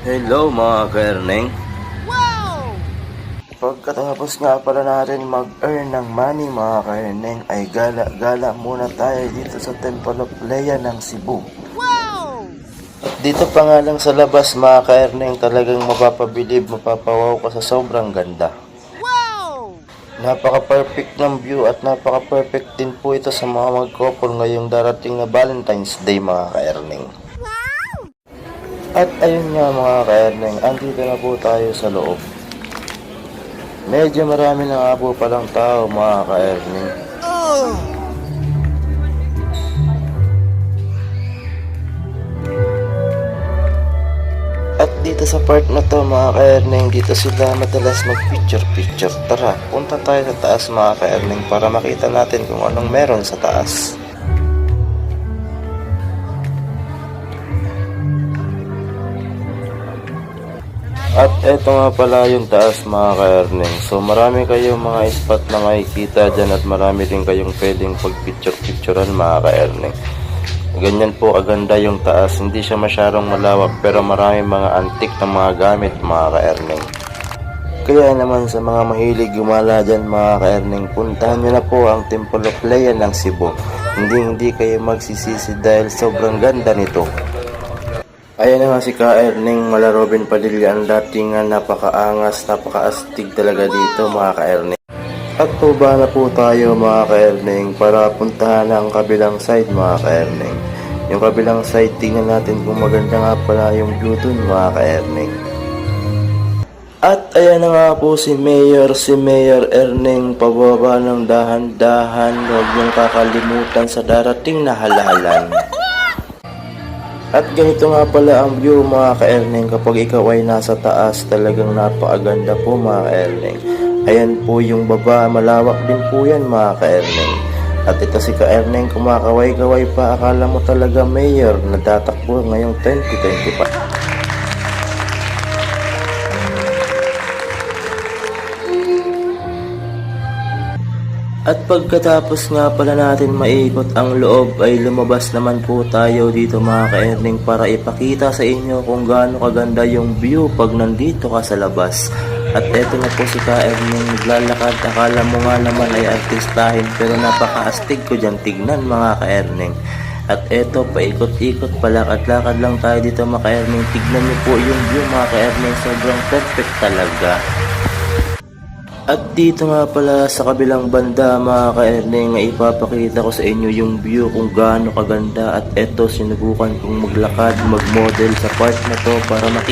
Hello mga kaerneng. Wow! Pagkatapos nga pala natin mag-earn ng money mga kaerneng ay gala-gala muna tayo dito sa Temple of Leia ng Cebu. Wow! At dito pa nga lang sa labas mga kaerneng talagang mapapabilib, mapapawaw ka sa sobrang ganda. Wow! Napaka-perfect ng view at napaka-perfect din po ito sa mga mag-couple ngayong darating na Valentine's Day mga kaerneng. At ayun nga mga kaerneng, andito na po tayo sa loob. Medyo marami na nga po palang tao mga kaerneng. At dito sa part na to mga kaerneng, dito sila madalas mag-picture-picture. Tara, punta tayo sa taas mga kaerneng para makita natin kung anong meron sa taas. At eto nga pala yung taas mga kaerneng. So marami kayong mga spot na makikita dyan at marami din kayong pwedeng pag-picture-picturean mga kaerneng. Ganyan po kaganda yung taas. Hindi siya masyadong malawak pero marami mga antik na mga gamit mga kaerneng. Kaya naman sa mga mahilig gumala dyan mga kaerneng, puntahan nyo na po ang Temple of Leia ng Cebu. Hindi kayo magsisisi dahil sobrang ganda nito. Ayan na nga si Kaerneng Mala Robin Padilla, ang dating napakaangas, napakaastig talaga dito mga kaerneng. At tuba na po tayo mga kaerneng para puntahan ang kabilang side mga kaerneng. Yung kabilang side, tingnan natin kung maganda nga pala yung view dun mga kaerneng. At ayan na nga po si Mayor Erneng, pababa ng dahan-dahan, huwag niyong kakalimutan sa darating na halalan. At ganito nga pala ang view mga kaerneng kapag ikaw ay nasa taas, talagang napakaganda po mga kaerneng. Ayan po yung baba, malawak din po yan mga kaerneng. At ito si Kaerneng kumakaway-kaway pa, akala mo talaga mayor na tatakbo ngayong 2025. At pagkatapos nga pala natin maikot ang loob ay lumabas naman po tayo dito mga kaerneng para ipakita sa inyo kung gaano kaganda yung view pag nandito ka sa labas. At eto na po si Kaerneng naglalakad, akala mo nga naman ay artistahin pero napakaastig ko dyan tignan mga kaerneng. At eto, paikot-ikot, palakad-lakad lang tayo dito mga kaerneng. Tignan niyo po yung view mga kaerneng, sobrang perfect talaga. At dito nga pala sa kabilang banda mga kaerneng ay ipapakita ko sa inyo yung view kung gaano kaganda. At eto, sinubukan kong maglakad, mag-model sa part na to para makita